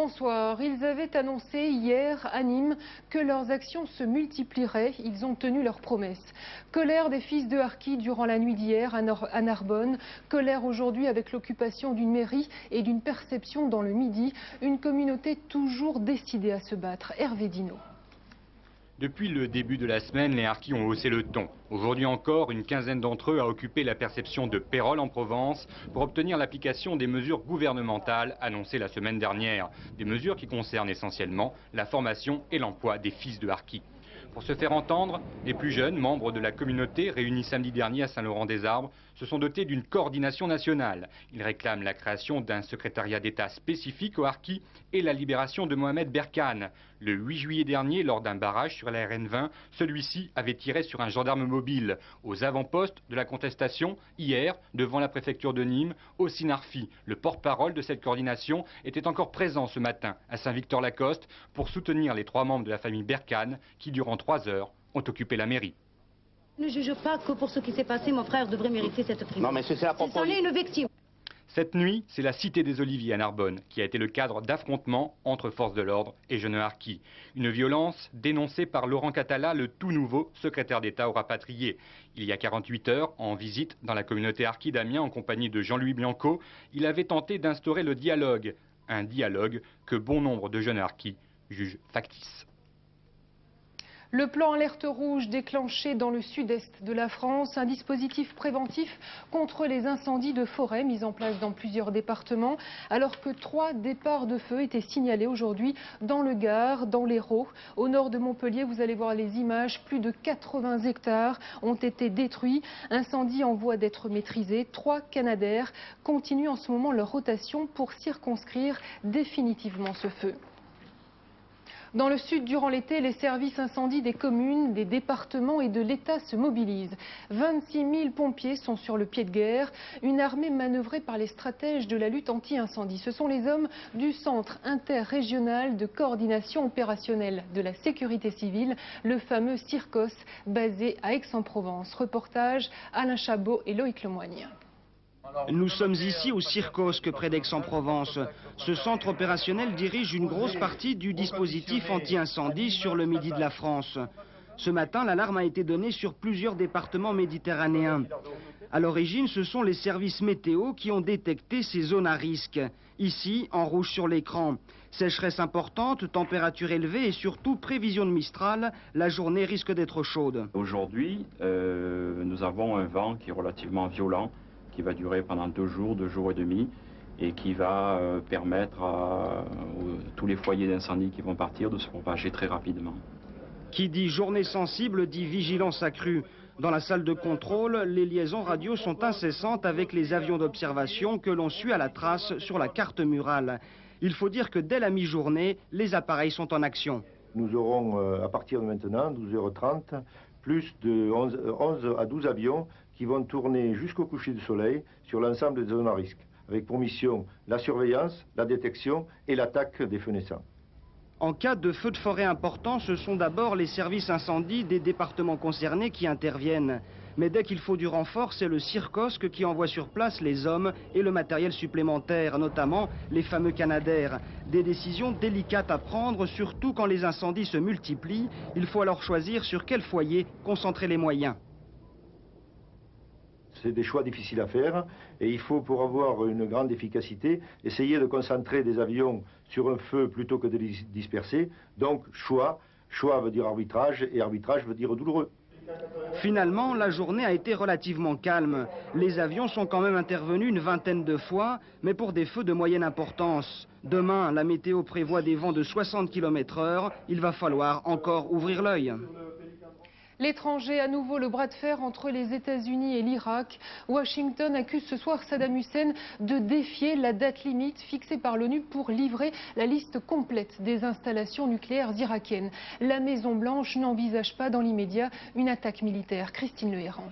Bonsoir. Ils avaient annoncé hier à Nîmes que leurs actions se multiplieraient. Ils ont tenu leur promesse. Colère des fils de harkis durant la nuit d'hier à Narbonne. Colère aujourd'hui avec l'occupation d'une mairie et d'une perception dans le Midi. Une communauté toujours décidée à se battre. Hervé Dino. Depuis le début de la semaine, les harkis ont haussé le ton. Aujourd'hui encore, une quinzaine d'entre eux a occupé la perception de Pérols en Provence pour obtenir l'application des mesures gouvernementales annoncées la semaine dernière. Des mesures qui concernent essentiellement la formation et l'emploi des fils de harkis. Pour se faire entendre, les plus jeunes membres de la communauté réunis samedi dernier à Saint-Laurent-des-Arbres se sont dotés d'une coordination nationale. Ils réclament la création d'un secrétariat d'État spécifique aux harkis et la libération de Mohamed Berkane. Le 8 juillet dernier, lors d'un barrage sur la RN20, celui-ci avait tiré sur un gendarme mobile. Aux avant-postes de la contestation, hier, devant la préfecture de Nîmes, Ossine Arfi, le porte-parole de cette coordination, était encore présent ce matin à Saint-Victor-Lacoste pour soutenir les 3 membres de la famille Berkane qui, durant 3 heures, ont occupé la mairie. Ne juge pas que pour ce qui s'est passé, mon frère devrait mériter cette prison. Non, mais c'est à propos... C'en est une victime. Cette nuit, c'est la cité des Oliviers à Narbonne qui a été le cadre d'affrontements entre forces de l'ordre et jeunes harkis. Une violence dénoncée par Laurent Catala, le tout nouveau secrétaire d'État aux rapatriés. Il y a 48 heures, en visite dans la communauté harki d'Amiens en compagnie de Jean-Louis Bianco, il avait tenté d'instaurer le dialogue. Un dialogue que bon nombre de jeunes harkis jugent factice. Le plan alerte rouge déclenché dans le sud-est de la France, un dispositif préventif contre les incendies de forêt mis en place dans plusieurs départements, alors que 3 départs de feu étaient signalés aujourd'hui dans le Gard, dans l'Hérault. Au nord de Montpellier, vous allez voir les images, plus de 80 hectares ont été détruits. Incendie en voie d'être maîtrisé. 3 Canadair continuent en ce moment leur rotation pour circonscrire définitivement ce feu. Dans le sud, durant l'été, les services incendies des communes, des départements et de l'État se mobilisent. 26 000 pompiers sont sur le pied de guerre, une armée manœuvrée par les stratèges de la lutte anti-incendie. Ce sont les hommes du Centre interrégional de coordination opérationnelle de la sécurité civile, le fameux CIRCOS, basé à Aix-en-Provence. Reportage Alain Chabot et Loïc Lemoigne. Nous sommes ici au CIRCOS, près d'Aix-en-Provence. Ce centre opérationnel dirige une grosse partie du dispositif anti-incendie sur le Midi de la France. Ce matin, l'alarme a été donnée sur plusieurs départements méditerranéens. À l'origine, ce sont les services météo qui ont détecté ces zones à risque. Ici, en rouge sur l'écran. Sécheresse importante, température élevée et surtout prévision de Mistral, la journée risque d'être chaude. Aujourd'hui, nous avons un vent qui est relativement violent, qui va durer pendant 2 jours et demi, et qui va permettre à tous les foyers d'incendie qui vont partir de se propager très rapidement. Qui dit journée sensible dit vigilance accrue. Dans la salle de contrôle, les liaisons radio sont incessantes avec les avions d'observation que l'on suit à la trace sur la carte murale. Il faut dire que dès la mi-journée, les appareils sont en action. Nous aurons à partir de maintenant, 12h30, plus de 11 à 12 avions qui vont tourner jusqu'au coucher du soleil sur l'ensemble des zones à risque, avec pour mission la surveillance, la détection et l'attaque des feux naissants. En cas de feu de forêt important, ce sont d'abord les services incendies des départements concernés qui interviennent. Mais dès qu'il faut du renfort, c'est le CIRCOS qui envoie sur place les hommes et le matériel supplémentaire, notamment les fameux Canadair. Des décisions délicates à prendre, surtout quand les incendies se multiplient. Il faut alors choisir sur quel foyer concentrer les moyens. C'est des choix difficiles à faire et il faut, pour avoir une grande efficacité, essayer de concentrer des avions sur un feu plutôt que de les disperser. Donc choix veut dire arbitrage et arbitrage veut dire douloureux. Finalement, la journée a été relativement calme. Les avions sont quand même intervenus une vingtaine de fois, mais pour des feux de moyenne importance. Demain, la météo prévoit des vents de 60 km/h. Il va falloir encore ouvrir l'œil. L'étranger, à nouveau le bras de fer entre les États-Unis et l'Irak. Washington accuse ce soir Saddam Hussein de défier la date limite fixée par l'ONU pour livrer la liste complète des installations nucléaires irakiennes. La Maison-Blanche n'envisage pas dans l'immédiat une attaque militaire. Christine Lehéran.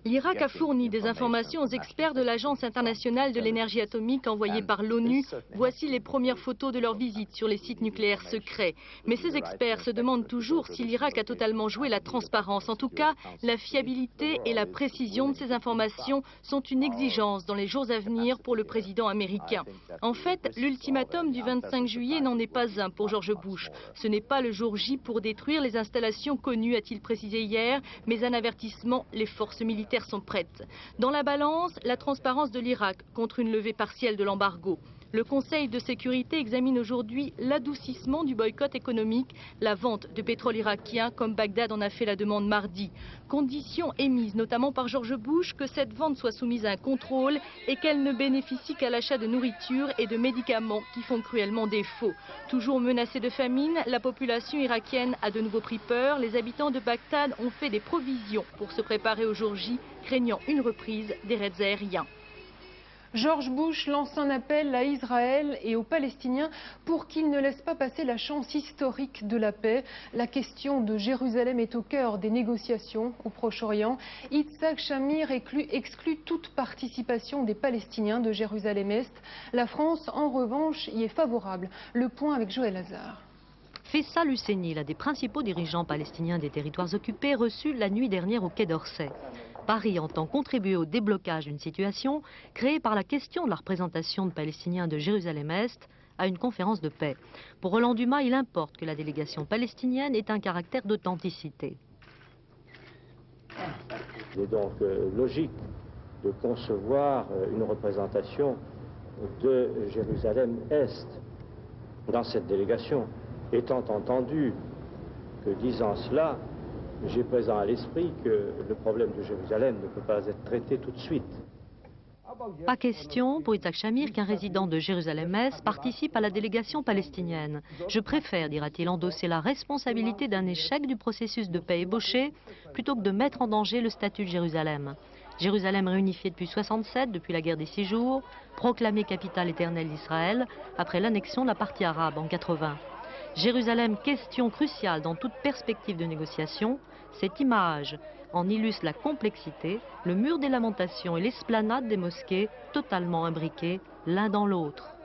L'Irak a fourni des informations aux experts de l'Agence internationale de l'énergie atomique envoyée par l'ONU. Voici les premières photos de leur visite sur les sites nucléaires secrets. Mais ces experts se demandent toujours si l'Irak a totalement joué la transparence. En tout cas, la fiabilité et la précision de ces informations sont une exigence dans les jours à venir pour le président américain. En fait, l'ultimatum du 25 juillet n'en est pas un pour George Bush. Ce n'est pas le jour J pour détruire les installations connues, a-t-il précisé hier, mais un avertissement, les forces militaires sont prêtes. Dans la balance, la transparence de l'Irak contre une levée partielle de l'embargo. Le Conseil de sécurité examine aujourd'hui l'adoucissement du boycott économique, la vente de pétrole irakien, comme Bagdad en a fait la demande mardi. Condition émise notamment par George Bush que cette vente soit soumise à un contrôle et qu'elle ne bénéficie qu'à l'achat de nourriture et de médicaments qui font cruellement défaut. Toujours menacée de famine, la population irakienne a de nouveau pris peur. Les habitants de Bagdad ont fait des provisions pour se préparer au jour J, craignant une reprise des raids aériens. George Bush lance un appel à Israël et aux Palestiniens pour qu'ils ne laissent pas passer la chance historique de la paix. La question de Jérusalem est au cœur des négociations au Proche-Orient. Yitzhak Shamir exclut toute participation des Palestiniens de Jérusalem-Est. La France, en revanche, y est favorable. Le point avec Joël Hazard. Faisal Husseini, l'un des principaux dirigeants palestiniens des territoires occupés, reçu la nuit dernière au Quai d'Orsay. Paris entend contribuer au déblocage d'une situation créée par la question de la représentation de Palestiniens de Jérusalem-Est à une conférence de paix. Pour Roland Dumas, il importe que la délégation palestinienne ait un caractère d'authenticité. Il est donc logique de concevoir une représentation de Jérusalem-Est dans cette délégation, étant entendu que, disant cela, j'ai présent à l'esprit que le problème de Jérusalem ne peut pas être traité tout de suite. Pas question pour Yitzhak Shamir qu'un résident de Jérusalem-Est participe à la délégation palestinienne. Je préfère, dira-t-il, endosser la responsabilité d'un échec du processus de paix ébauché plutôt que de mettre en danger le statut de Jérusalem. Jérusalem réunifiée depuis 1967, depuis la guerre des 6 jours, proclamée capitale éternelle d'Israël après l'annexion de la partie arabe en 1980. Jérusalem, question cruciale dans toute perspective de négociation. Cette image en illustre la complexité, le mur des lamentations et l'esplanade des mosquées totalement imbriquées l'un dans l'autre.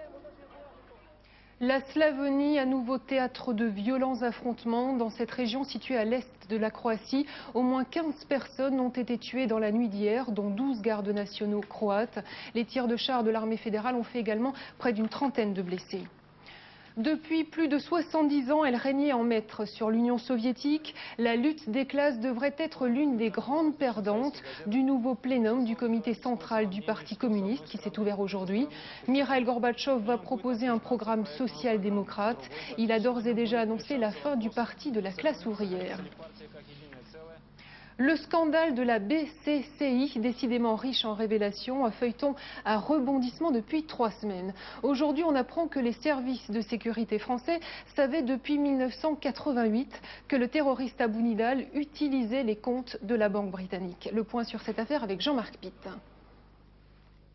La Slavonie, à nouveau théâtre de violents affrontements dans cette région située à l'est de la Croatie. Au moins 15 personnes ont été tuées dans la nuit d'hier, dont 12 gardes nationaux croates. Les tirs de chars de l'armée fédérale ont fait également près d'une trentaine de blessés. Depuis plus de 70 ans, elle régnait en maître sur l'Union soviétique. La lutte des classes devrait être l'une des grandes perdantes du nouveau plénum du comité central du Parti communiste qui s'est ouvert aujourd'hui. Mikhaïl Gorbatchev va proposer un programme social-démocrate. Il a d'ores et déjà annoncé la fin du parti de la classe ouvrière. Le scandale de la BCCI, décidément riche en révélations, un feuilleton à rebondissement depuis 3 semaines. Aujourd'hui, on apprend que les services de sécurité français savaient depuis 1988 que le terroriste Abou Nidal utilisait les comptes de la banque britannique. Le point sur cette affaire avec Jean-Marc Pitt.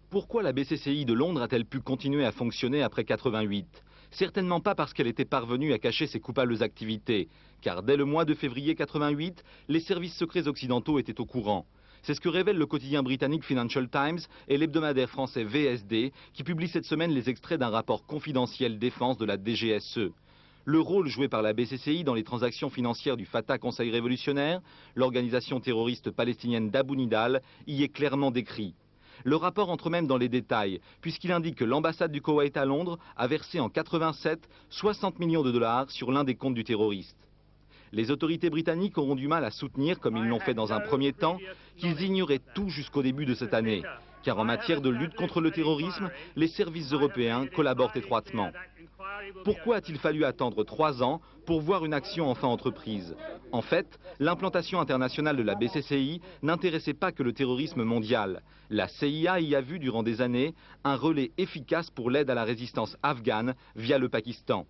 Pourquoi la BCCI de Londres a-t-elle pu continuer à fonctionner après 88 ? Certainement pas parce qu'elle était parvenue à cacher ses coupables activités, car dès le mois de février 88, les services secrets occidentaux étaient au courant. C'est ce que révèle le quotidien britannique Financial Times et l'hebdomadaire français VSD, qui publie cette semaine les extraits d'un rapport confidentiel défense de la DGSE. Le rôle joué par la BCCI dans les transactions financières du Fatah Conseil révolutionnaire, l'organisation terroriste palestinienne d'Abou Nidal, y est clairement décrit. Le rapport entre même dans les détails, puisqu'il indique que l'ambassade du Koweït à Londres a versé en 87 60 millions de dollars sur l'un des comptes du terroriste. Les autorités britanniques auront du mal à soutenir, comme ils l'ont fait dans un premier temps, qu'ils ignoraient tout jusqu'au début de cette année, car en matière de lutte contre le terrorisme, les services européens collaborent étroitement. Pourquoi a-t-il fallu attendre 3 ans pour voir une action enfin entreprise? En fait, l'implantation internationale de la BCCI n'intéressait pas que le terrorisme mondial. La CIA y a vu durant des années un relais efficace pour l'aide à la résistance afghane via le Pakistan.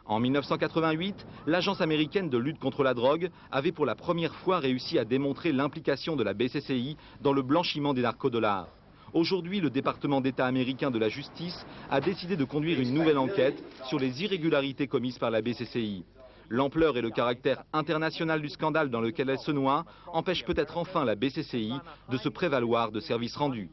En 1988, l'agence américaine de lutte contre la drogue avait pour la première fois réussi à démontrer l'implication de la BCCI dans le blanchiment des narcodollars. Aujourd'hui, le département d'État américain de la justice a décidé de conduire une nouvelle enquête sur les irrégularités commises par la BCCI. L'ampleur et le caractère international du scandale dans lequel elle se noie empêchent peut-être enfin la BCCI de se prévaloir de services rendus.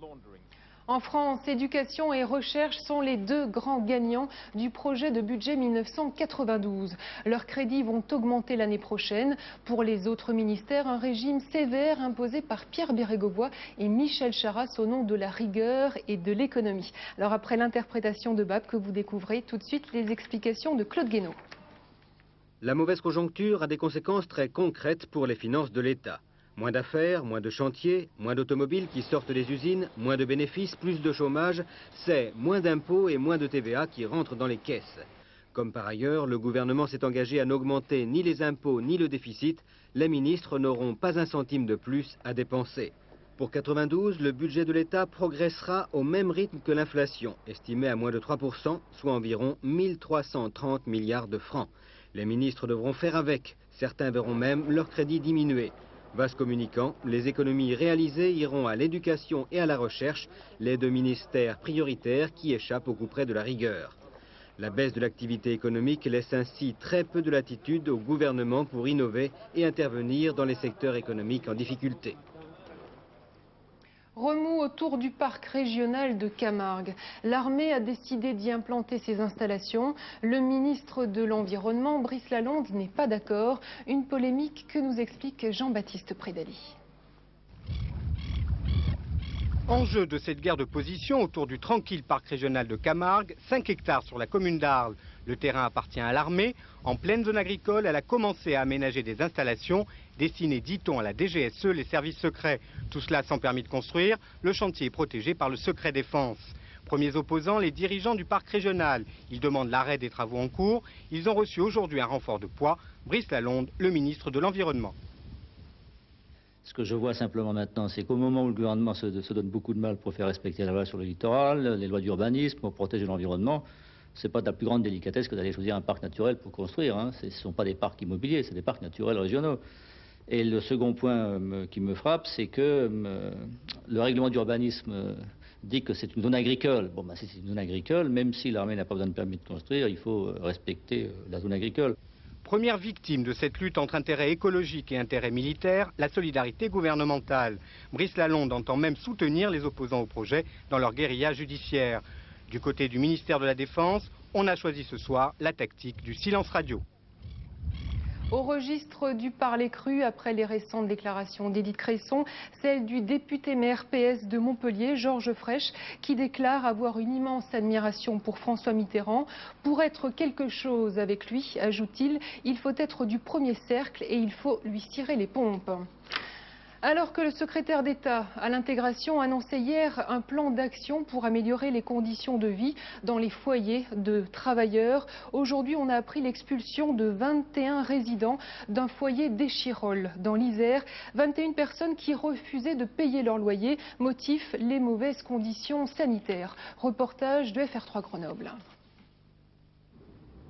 En France, éducation et recherche sont les deux grands gagnants du projet de budget 1992. Leurs crédits vont augmenter l'année prochaine. Pour les autres ministères, un régime sévère imposé par Pierre Bérégovoy et Michel Charasse au nom de la rigueur et de l'économie. Alors après l'interprétation de Bab que vous découvrez, tout de suite les explications de Claude Guénaud. La mauvaise conjoncture a des conséquences très concrètes pour les finances de l'État. Moins d'affaires, moins de chantiers, moins d'automobiles qui sortent des usines, moins de bénéfices, plus de chômage, c'est moins d'impôts et moins de TVA qui rentrent dans les caisses. Comme par ailleurs, le gouvernement s'est engagé à n'augmenter ni les impôts ni le déficit, les ministres n'auront pas un centime de plus à dépenser. Pour 92, le budget de l'État progressera au même rythme que l'inflation, estimée à moins de 3%, soit environ 1330 milliards de francs. Les ministres devront faire avec, certains verront même leur crédit diminuer. Vaste communicant, les économies réalisées iront à l'éducation et à la recherche, les deux ministères prioritaires qui échappent au couperet de la rigueur. La baisse de l'activité économique laisse ainsi très peu de latitude au gouvernement pour innover et intervenir dans les secteurs économiques en difficulté. Remous autour du parc régional de Camargue. L'armée a décidé d'y implanter ses installations. Le ministre de l'Environnement, Brice Lalonde, n'est pas d'accord. Une polémique que nous explique Jean-Baptiste Prédali. Enjeu de cette guerre de position autour du tranquille parc régional de Camargue, 5 hectares sur la commune d'Arles. Le terrain appartient à l'armée. En pleine zone agricole, elle a commencé à aménager des installations destinées, dit-on, à la DGSE, les services secrets. Tout cela sans permis de construire. Le chantier est protégé par le secret défense. Premiers opposants, les dirigeants du parc régional. Ils demandent l'arrêt des travaux en cours. Ils ont reçu aujourd'hui un renfort de poids. Brice Lalonde, le ministre de l'Environnement. Ce que je vois simplement maintenant, c'est qu'au moment où le gouvernement se donne beaucoup de mal pour faire respecter la loi sur le littoral, les lois d'urbanisme, pour protéger l'environnement, ce n'est pas de la plus grande délicatesse que d'aller choisir un parc naturel pour construire. Hein. Ce ne sont pas des parcs immobiliers, c'est des parcs naturels régionaux. Et le second point qui me frappe, c'est que le règlement d'urbanisme dit que c'est une zone agricole. Bon, ben, si c'est une zone agricole, même si l'armée n'a pas besoin de permis de construire, il faut respecter la zone agricole. Première victime de cette lutte entre intérêt écologique et intérêt militaire, la solidarité gouvernementale. Brice Lalonde entend même soutenir les opposants au projet dans leur guérilla judiciaire. Du côté du ministère de la Défense, on a choisi ce soir la tactique du silence radio. Au registre du parler cru, après les récentes déclarations d'Édith Cresson, celle du député maire PS de Montpellier, Georges Frêche, qui déclare avoir une immense admiration pour François Mitterrand. Pour être quelque chose avec lui, ajoute-t-il, il faut être du premier cercle et il faut lui tirer les pompes. Alors que le secrétaire d'État à l'intégration annonçait hier un plan d'action pour améliorer les conditions de vie dans les foyers de travailleurs, aujourd'hui on a appris l'expulsion de 21 résidents d'un foyer d'Échirolles dans l'Isère. 21 personnes qui refusaient de payer leur loyer, motif les mauvaises conditions sanitaires. Reportage de FR3 Grenoble.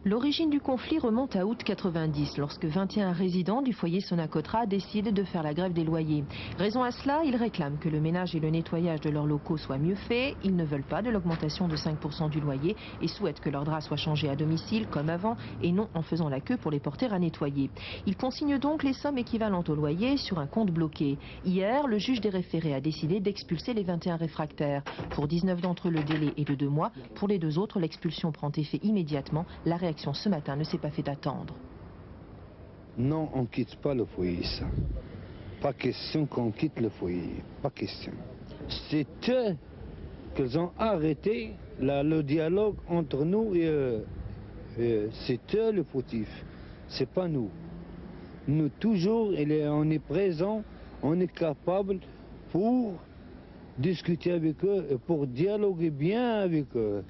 L'origine du conflit remonte à août 90, lorsque 21 résidents du foyer Sonacotra décident de faire la grève des loyers. Raison à cela, ils réclament que le ménage et le nettoyage de leurs locaux soient mieux faits. Ils ne veulent pas de l'augmentation de 5% du loyer et souhaitent que leurs draps soient changés à domicile comme avant et non en faisant la queue pour les porter à nettoyer. Ils consignent donc les sommes équivalentes au loyer sur un compte bloqué. Hier, le juge des référés a décidé d'expulser les 21 réfractaires. Pour 19 d'entre eux, le délai est de 2 mois. Pour les 2 autres, l'expulsion prend effet immédiatement. La réaction ce matin ne s'est pas fait attendre. Non, on ne quitte pas le foyer, ça. Pas question qu'on quitte le foyer, pas question. C'est eux qu'ils ont arrêté le dialogue entre nous et c'est eux le fautif, c'est pas nous. Nous toujours, on est présent, on est capable pour discuter avec eux et pour dialoguer bien avec eux.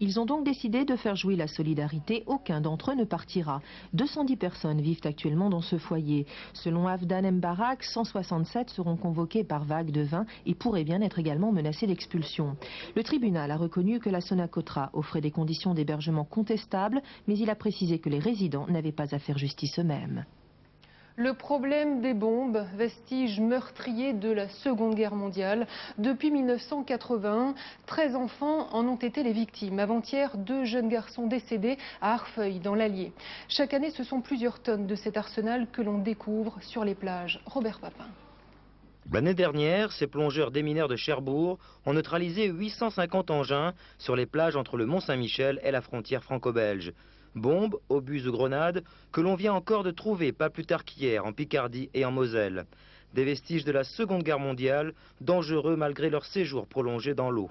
Ils ont donc décidé de faire jouer la solidarité. Aucun d'entre eux ne partira. 210 personnes vivent actuellement dans ce foyer. Selon Afdan Mbarak, 167 seront convoqués par vague de 20 et pourraient bien être également menacés d'expulsion. Le tribunal a reconnu que la Sonacotra offrait des conditions d'hébergement contestables, mais il a précisé que les résidents n'avaient pas à faire justice eux-mêmes. Le problème des bombes, vestige meurtrier de la Seconde Guerre mondiale. Depuis 1981, 13 enfants en ont été les victimes. Avant-hier, 2 jeunes garçons décédés à Arfeuil, dans l'Allier. Chaque année, ce sont plusieurs tonnes de cet arsenal que l'on découvre sur les plages. Robert Papin. L'année dernière, ces plongeurs démineurs de Cherbourg ont neutralisé 850 engins sur les plages entre le Mont-Saint-Michel et la frontière franco-belge. Bombes, obus ou grenades que l'on vient encore de trouver pas plus tard qu'hier en Picardie et en Moselle. Des vestiges de la Seconde Guerre mondiale, dangereux malgré leur séjour prolongé dans l'eau.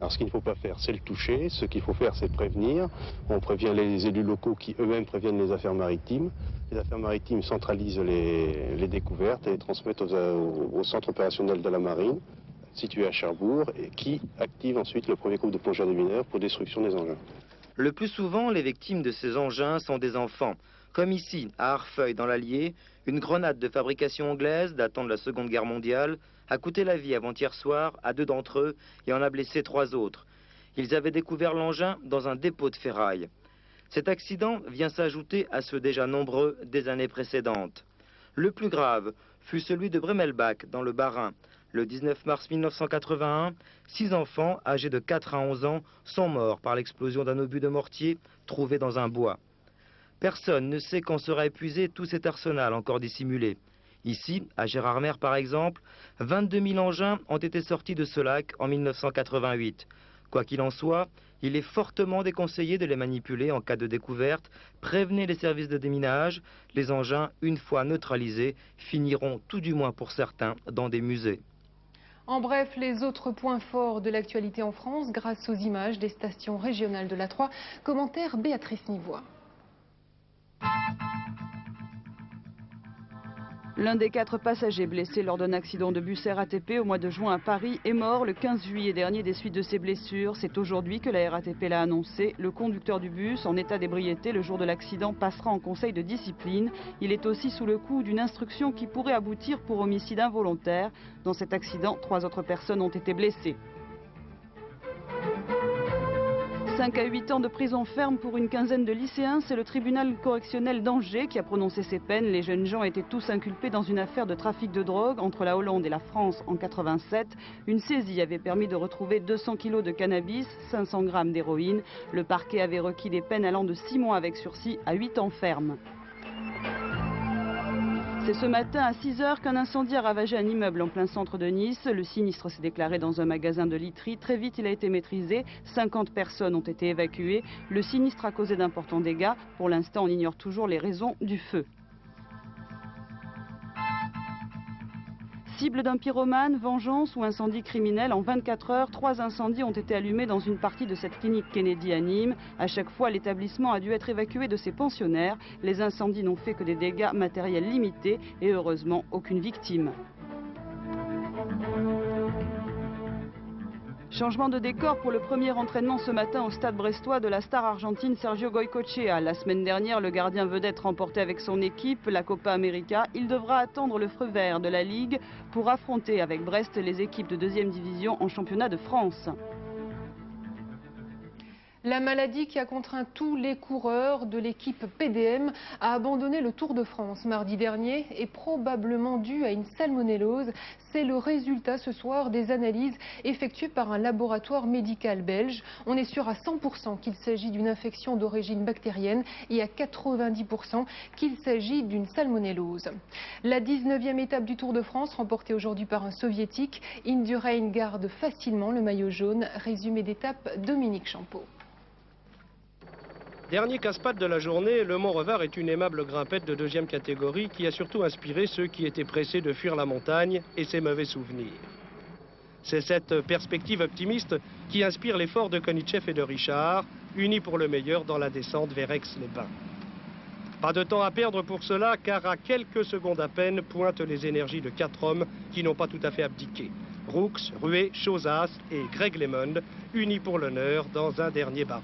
Alors ce qu'il ne faut pas faire, c'est le toucher. Ce qu'il faut faire, c'est prévenir. On prévient les élus locaux qui eux-mêmes préviennent les affaires maritimes. Les affaires maritimes centralisent les découvertes et les transmettent au centre opérationnel de la marine, situé à Cherbourg, et qui active ensuite le premier groupe de plongeurs démineurs pour destruction des engins. Le plus souvent, les victimes de ces engins sont des enfants. Comme ici, à Arfeuil, dans l'Allier, une grenade de fabrication anglaise datant de la Seconde Guerre mondiale a coûté la vie avant-hier soir à 2 d'entre eux et en a blessé 3 autres. Ils avaient découvert l'engin dans un dépôt de ferraille. Cet accident vient s'ajouter à ceux déjà nombreux des années précédentes. Le plus grave fut celui de Bremelbach, dans le Bas-Rhin. Le 19 mars 1981, 6 enfants âgés de 4 à 11 ans sont morts par l'explosion d'un obus de mortier trouvé dans un bois. Personne ne sait quand sera épuisé tout cet arsenal encore dissimulé. Ici, à Gérardmer par exemple, 22 000 engins ont été sortis de ce lac en 1988. Quoi qu'il en soit, il est fortement déconseillé de les manipuler en cas de découverte. Prévenez les services de déminage. Les engins, une fois neutralisés, finiront tout du moins pour certains dans des musées. En bref, les autres points forts de l'actualité en France grâce aux images des stations régionales de l'A3. Commentaire Béatrice Nivois. L'un des 4 passagers blessés lors d'un accident de bus RATP au mois de juin à Paris est mort le 15 juillet dernier des suites de ses blessures. C'est aujourd'hui que la RATP l'a annoncé. Le conducteur du bus, en état d'ébriété le jour de l'accident, passera en conseil de discipline. Il est aussi sous le coup d'une instruction qui pourrait aboutir pour homicide involontaire. Dans cet accident, 3 autres personnes ont été blessées. 5 à 8 ans de prison ferme pour une quinzaine de lycéens, c'est le tribunal correctionnel d'Angers qui a prononcé ces peines. Les jeunes gens étaient tous inculpés dans une affaire de trafic de drogue entre la Hollande et la France en 87. Une saisie avait permis de retrouver 200 kilos de cannabis, 500 grammes d'héroïne. Le parquet avait requis des peines allant de 6 mois avec sursis à 8 ans ferme. C'est ce matin à 6 h qu'un incendie a ravagé un immeuble en plein centre de Nice. Le sinistre s'est déclaré dans un magasin de literie. Très vite, il a été maîtrisé. 50 personnes ont été évacuées. Le sinistre a causé d'importants dégâts. Pour l'instant, on ignore toujours les raisons du feu. Cible d'un pyromane, vengeance ou incendie criminel, en 24 heures, 3 incendies ont été allumés dans une partie de cette clinique Kennedy à Nîmes. À chaque fois, l'établissement a dû être évacué de ses pensionnaires. Les incendies n'ont fait que des dégâts matériels limités et heureusement aucune victime. Changement de décor pour le premier entraînement ce matin au stade brestois de la star argentine Sergio Goycochea. La semaine dernière, le gardien vedette remportait avec son équipe la Copa América. Il devra attendre le feu vert de la Ligue pour affronter avec Brest les équipes de 2e division en championnat de France. La maladie qui a contraint tous les coureurs de l'équipe PDM à abandonner le Tour de France mardi dernier est probablement due à une salmonellose. C'est le résultat ce soir des analyses effectuées par un laboratoire médical belge. On est sûr à 100% qu'il s'agit d'une infection d'origine bactérienne et à 90% qu'il s'agit d'une salmonellose. La 19e étape du Tour de France, remportée aujourd'hui par un soviétique, Indurain garde facilement le maillot jaune. Résumé d'étape, Dominique Champeau. Dernier casse-pattes de la journée, le Mont-Revard est une aimable grimpette de 2e catégorie qui a surtout inspiré ceux qui étaient pressés de fuir la montagne et ses mauvais souvenirs. C'est cette perspective optimiste qui inspire l'effort de Konichev et de Richard, unis pour le meilleur dans la descente vers Aix-les-Bains. Pas de temps à perdre pour cela, car à quelques secondes à peine pointent les énergies de 4 hommes qui n'ont pas tout à fait abdiqué. Brooks, Ruet, Chozas et Greg LeMond, unis pour l'honneur dans un dernier barreau.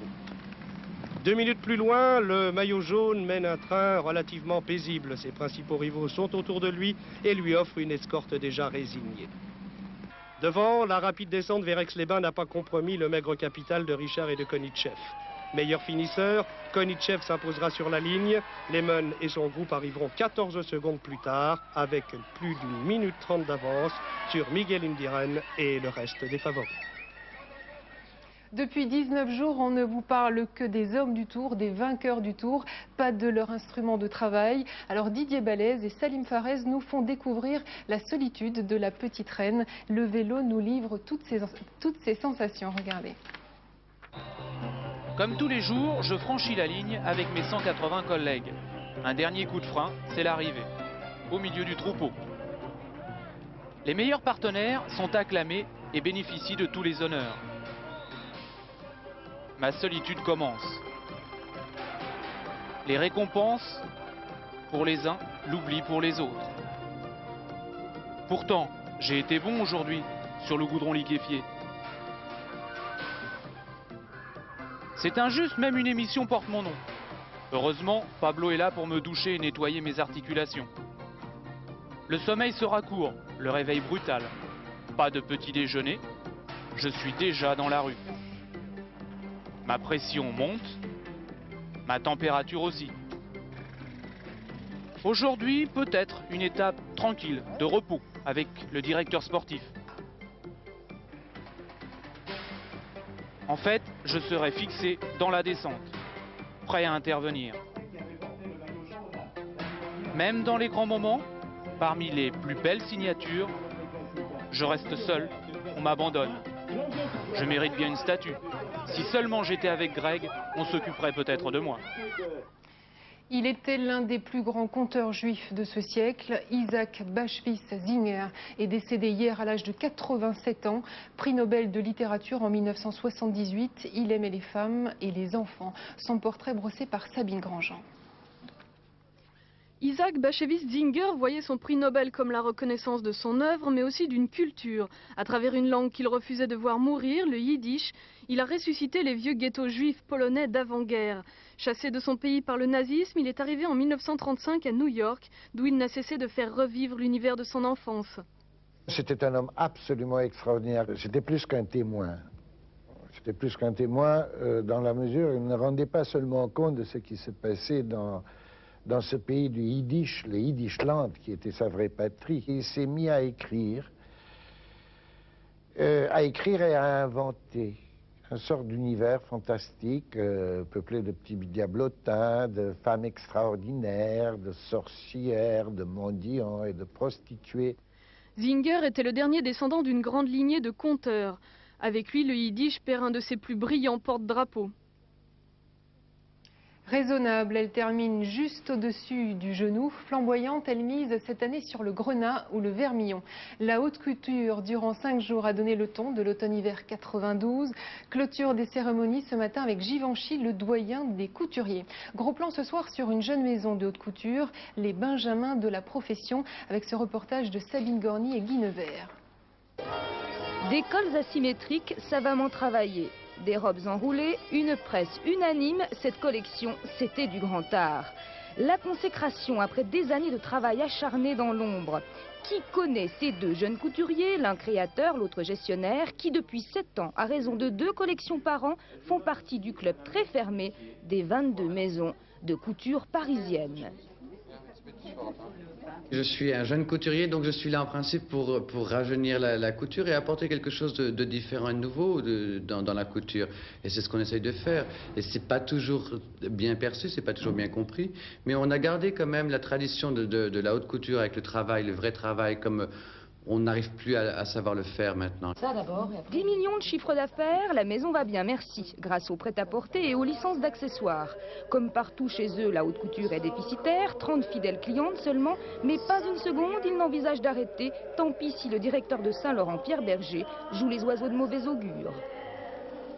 2 minutes plus loin, le maillot jaune mène un train relativement paisible. Ses principaux rivaux sont autour de lui et lui offrent une escorte déjà résignée. Devant, la rapide descente vers Aix-les-Bains n'a pas compromis le maigre capital de Richard et de Konichev. Meilleur finisseur, Konitschev s'imposera sur la ligne. Lehmann et son groupe arriveront 14 secondes plus tard, avec plus d'1 minute 30 d'avance sur Miguel Indurain et le reste des favoris. Depuis 19 jours, on ne vous parle que des hommes du Tour, des vainqueurs du Tour, pas de leur instrument de travail. Alors Didier Balèze et Salim Farez nous font découvrir la solitude de la petite reine. Le vélo nous livre toutes ces sensations, regardez. Comme tous les jours, je franchis la ligne avec mes 180 collègues. Un dernier coup de frein, c'est l'arrivée, au milieu du troupeau. Les meilleurs partenaires sont acclamés et bénéficient de tous les honneurs. Ma solitude commence. Les récompenses pour les uns, l'oubli pour les autres. Pourtant, j'ai été bon aujourd'hui sur le goudron liquéfié. C'est injuste, même une émission porte mon nom. Heureusement, Pablo est là pour me doucher et nettoyer mes articulations. Le sommeil sera court, le réveil brutal. Pas de petit déjeuner, je suis déjà dans la rue. Ma pression monte, ma température aussi. Aujourd'hui, peut-être une étape tranquille, de repos, avec le directeur sportif. En fait, je serai fixé dans la descente, prêt à intervenir. Même dans les grands moments, parmi les plus belles signatures, je reste seul, on m'abandonne. Je mérite bien une statue. Si seulement j'étais avec Greg, on s'occuperait peut-être de moi. Il était l'un des plus grands conteurs juifs de ce siècle. Isaac Bashevis Singer est décédé hier à l'âge de 87 ans. Prix Nobel de littérature en 1978. Il aimait les femmes et les enfants. Son portrait brossé par Sabine Grandjean. Isaac Bashevis Singer voyait son prix Nobel comme la reconnaissance de son œuvre, mais aussi d'une culture. À travers une langue qu'il refusait de voir mourir, le yiddish, il a ressuscité les vieux ghettos juifs polonais d'avant-guerre. Chassé de son pays par le nazisme, il est arrivé en 1935 à New York, d'où il n'a cessé de faire revivre l'univers de son enfance. C'était un homme absolument extraordinaire. C'était plus qu'un témoin. C'était plus qu'un témoin dans la mesure où il ne rendait pas seulement compte de ce qui se passait dans ce pays du Yiddish, le Yiddishland, qui était sa vraie patrie. Il s'est mis à écrire et à inventer une sorte d'univers fantastique, peuplé de petits diablotins, de femmes extraordinaires, de sorcières, de mendiants et de prostituées. Singer était le dernier descendant d'une grande lignée de conteurs. Avec lui, le Yiddish perd un de ses plus brillants porte-drapeaux. Raisonnable, elle termine juste au-dessus du genou. Flamboyante, elle mise cette année sur le grenat ou le vermillon. La haute couture, durant 5 jours, a donné le ton de l'automne-hiver 92. Clôture des cérémonies ce matin avec Givenchy, le doyen des couturiers. Gros plan ce soir sur une jeune maison de haute couture, les Benjamins de la profession, avec ce reportage de Sabine Gorny et Guy Nevers. Des cols asymétriques savamment travaillés. Des robes enroulées, une presse unanime, cette collection, c'était du grand art. La consécration après des années de travail acharné dans l'ombre. Qui connaît ces deux jeunes couturiers, l'un créateur, l'autre gestionnaire, qui depuis 7 ans, à raison de 2 collections par an, font partie du club très fermé des 22 maisons de couture parisiennes. Je suis un jeune couturier, donc je suis là en principe pour rajeunir la couture et apporter quelque chose de différent et de nouveau dans la couture. Et c'est ce qu'on essaye de faire. Et c'est pas toujours bien perçu, c'est pas toujours bien compris, mais on a gardé quand même la tradition de la haute couture avec le travail, le vrai travail, comme on n'arrive plus à savoir le faire maintenant. Ça d'abord. 10 millions de chiffres d'affaires, la maison va bien, merci. Grâce au prêt-à-porter et aux licences d'accessoires. Comme partout chez eux, la haute couture est déficitaire, 30 fidèles clientes seulement, mais pas une seconde, ils n'envisagent d'arrêter. Tant pis si le directeur de Saint-Laurent, Pierre Berger, joue les oiseaux de mauvais augure.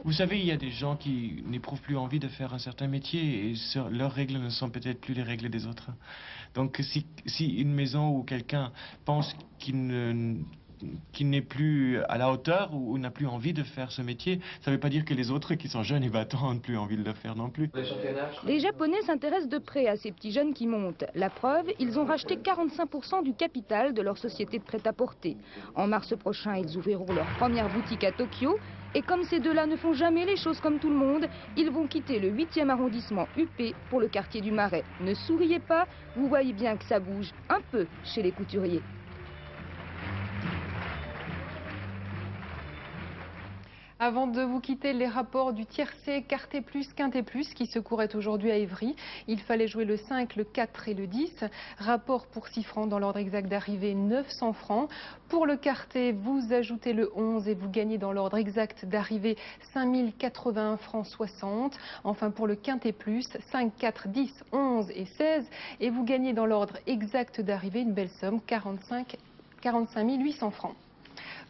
Vous savez, il y a des gens qui n'éprouvent plus envie de faire un certain métier et leurs règles ne sont peut-être plus les règles des autres. Donc si une maison ou quelqu'un pense qu'il n'est plus à la hauteur ou n'a plus envie de faire ce métier, ça ne veut pas dire que les autres qui sont jeunes et battants n'ont plus envie de le faire non plus. Les Japonais s'intéressent de près à ces petits jeunes qui montent. La preuve, ils ont racheté 45% du capital de leur société de prêt-à-porter. En mars prochain, ils ouvriront leur première boutique à Tokyo. Et comme ces deux-là ne font jamais les choses comme tout le monde, ils vont quitter le 8e arrondissement UP pour le quartier du Marais. Ne souriez pas, vous voyez bien que ça bouge un peu chez les couturiers. Avant de vous quitter, les rapports du tiercé Quarté Plus, Quinté Plus qui se couraient aujourd'hui à Évry. Il fallait jouer le 5, le 4 et le 10. Rapport pour 6 francs dans l'ordre exact d'arrivée, 900 francs. Pour le Quarté, vous ajoutez le 11 et vous gagnez dans l'ordre exact d'arrivée 5081 francs 60. Enfin pour le Quinté Plus, 5, 4, 10, 11 et 16. Et vous gagnez dans l'ordre exact d'arrivée une belle somme, 45 800 francs.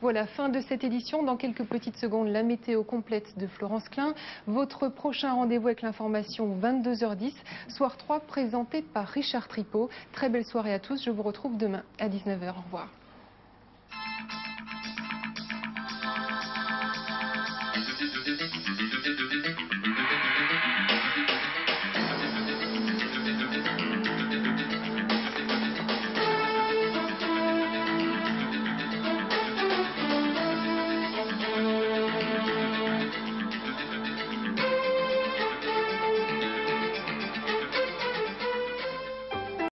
Voilà, fin de cette édition. Dans quelques petites secondes, la météo complète de Florence Klein. Votre prochain rendez-vous avec l'information, 22h10, soir 3, présenté par Richard Tripot. Très belle soirée à tous. Je vous retrouve demain à 19h. Au revoir.